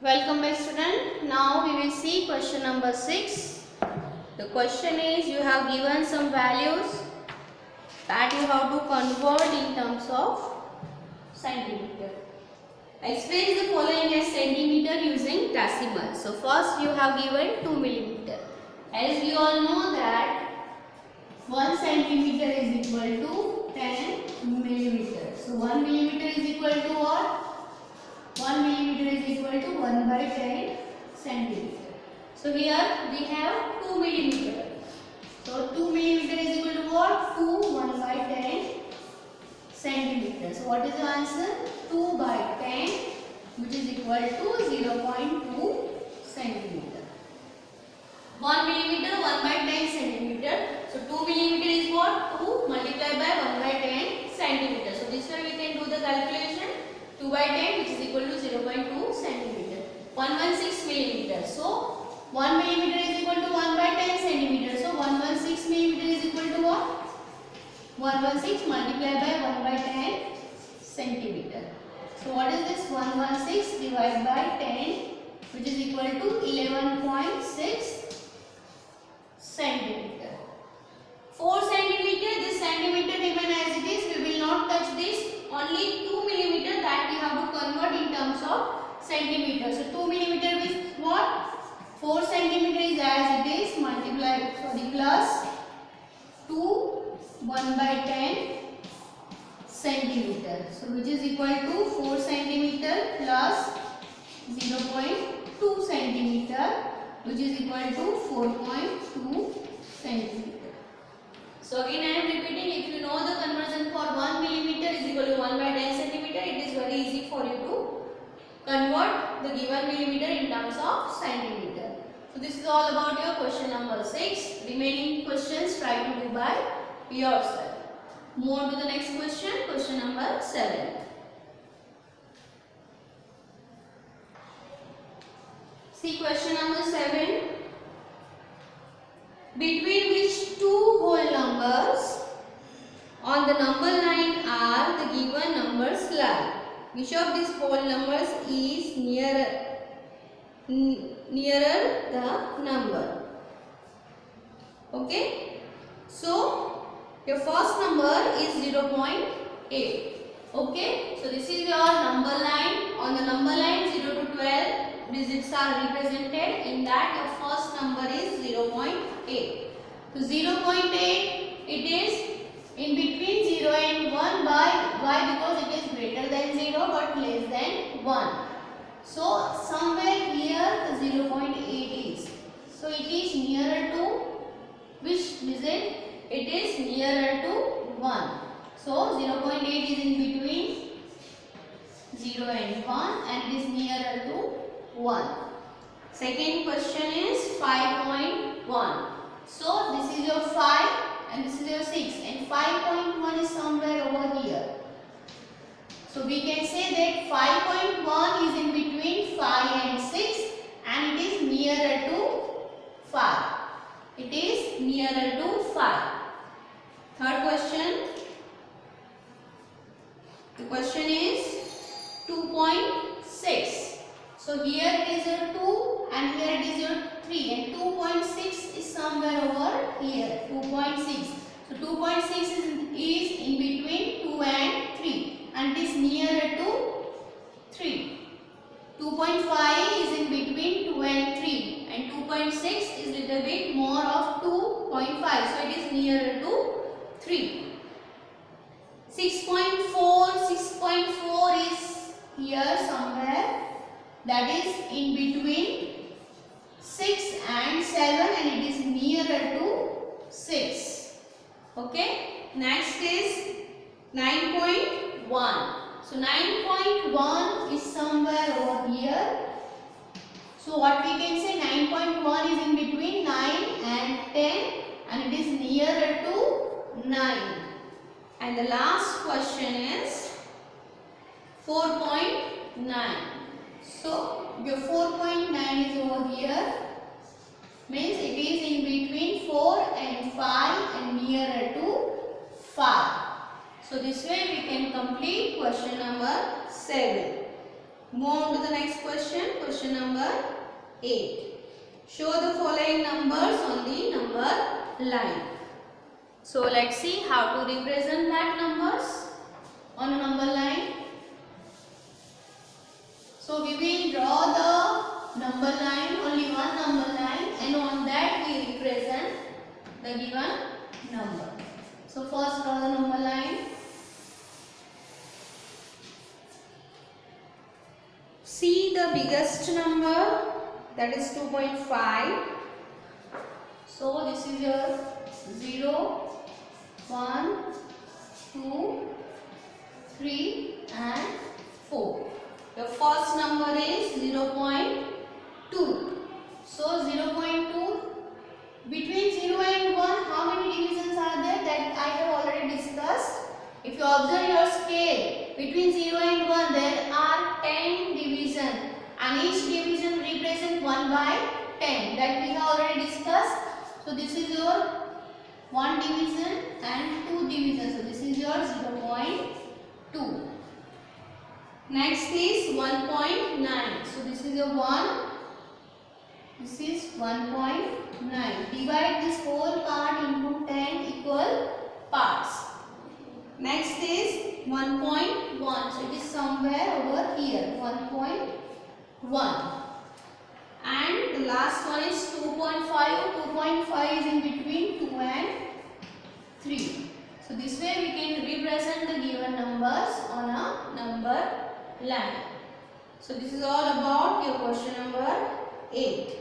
Welcome my student. Now we will see question number 6. The question is, you have given some values that you have to convert in terms of centimeter. Express the following as centimeter using decimal. So first you have given 2 millimeter. As we all know that 1 centimeter is equal to 10 millimeter. So 1 millimeter is equal to what? 1 millimeter is equal to 1 by 10 centimeter. So here we have 2 millimeter. So 2 millimeter is equal to what? 2 1 by 10 centimeter. So what is the answer? 2 by 10, which is equal to 0.2 centimeter. 1 millimeter 1 by 10 centimeter. So 2 millimeter is what? 2 multiplied by 1 by 10 centimeter. So this way we can do the calculation. 2 by 10, which is equal to 0.2 centimeter. 116 millimeter. So 1 millimeter is equal to 1 by 10 centimeter. So 116 millimeter is equal to what? 116 multiplied by 1 by 10 centimeter. So what is this? 116 divided by 10, which is equal to 11.6 centimeter. 4 centimeter, this centimeter remain as it is. We will not touch this. Only 2 millimeter that we have to convert in terms of centimeter. So 2 millimeter is what? 4 centimeter is as it is, multiplied, plus 2 1 by 10 centimeter. So which is equal to 4 centimeter plus 0.2 centimeter, which is equal to 4.2 centimeter. So again I am repeating, if you know the conversion for 1 millimeter is equal to 1 by 10 centimeter, it is very easy for you to convert the given millimeter in terms of centimeter. So this is all about your question number 6. Remaining questions try to do by yourself. Move on to the next question, question number 7. See question number 7. Between which two whole numbers on the number line are the given numbers lie? Which of these whole numbers is nearer the number? Okay. So your first number is 0.8. Okay. So this is your number line. On the number line 0 to 12 digits are represented. In that your first number is 0.8. So 0.8 it is in between 0 and 1 by why? Because it is greater than 0 but less than 1. So somewhere here the 0.8 is. So it is nearer to which digit? It is nearer to 1. So 0.8 is in between 0 and 1 and it is nearer to 1. Second question is 5.1. So this is your 5 and this is your 6 and 5.1 is somewhere over here. So we can say that 5.1 is in between 5 and 6 and it is nearer to 5. It is nearer to 5. Third question. The question is 2.6. So here it is your 2 and here it is your 3 and 2.6 is somewhere over here. 2.6. So 2.6 is in between 2 and 3 and it is nearer to 3. 2.5 is in between 2 and 3 and 2.6 is little bit more of 2.5. So it is nearer to 3. 6.4 is here somewhere. That is in between 6 and 7 and it is nearer to 6. Okay. Next is 9.1. So 9.1 is somewhere over here. So what we can say, 9.1 is in between 9 and 10 and it is nearer to 9. And the last question is 4.9. So your 4.9 is over here, means it is in between 4 and 5 and nearer to 5. So this way we can complete question number 7. Move on to the next question. Question number 8. Show the following numbers on the number line. So let's see how to represent that numbers on a number line. So we will draw the number line, only one number line, and on that we represent the given number. So first draw the number line. See the biggest number, that is 2.5. So this is your 0, 1, 2, 3 and 4. Your first number is 0.2. So 0.2, between 0 and 1, how many divisions are there? That I have already discussed. If you observe your scale, between 0 and 1 there are 10 divisions and each division represents 1 by 10. That we have already discussed. So this is your 1 division and 2 divisions. So this is your 0.2. Next is 1.9. So this is your 1. This is 1.9. Divide this whole part into 10 equal parts. Next is 1.1. So it is somewhere over here. 1.1. And the last one is 2.5. 2.5 is in between 2 and 3. So this way we can represent the given numbers on a number line. So this is all about your question number 8.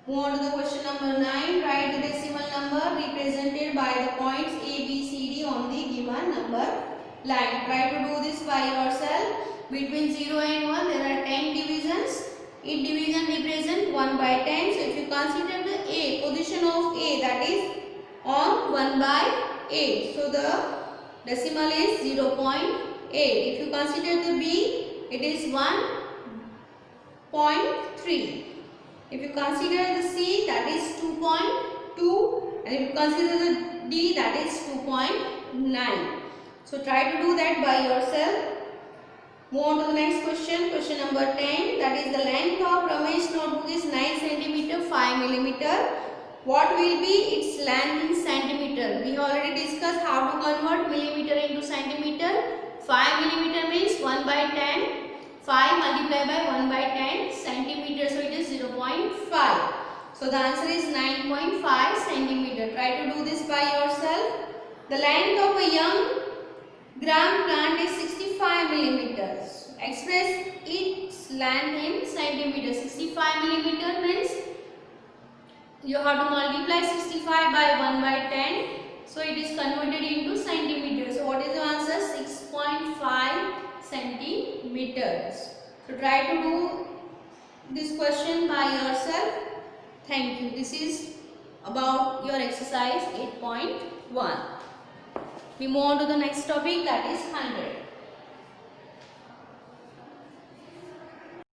Move on to the question number 9. Write the decimal number represented by the points A, B, C, D on the given number line. Try to do this by yourself. Between 0 and 1 there are 10 divisions. Each division represents 1 by 10. So if you consider the A, position of A, that is on 1 by 8. So the decimal is 0.8. If you consider the B, it is 1.3. If you consider the C, that is 2.2, and if you consider the D, that is 2.9. So try to do that by yourself. Move on to the next question. Question number 10. That is the length of Ramesh notebook is 9 cm 5 mm. What will be its length in centimeter? We already discussed how to convert millimeter into centimeter. 5 mm means 1 by 10. 5 multiplied by 1 by 10 centimeter. So it is 0.5. So the answer is 9.5 centimeter. Try to do this by yourself. The length of a young gram plant is 65 millimeters. Express its length in centimeters. 65 millimeter means you have to multiply 65 by 1 by 10. So it is converted into centimeters. So what is your answer? 6.5 centimeters. So try to do this question by yourself. Thank you. This is about your exercise 8.1. We move on to the next topic, that is 100.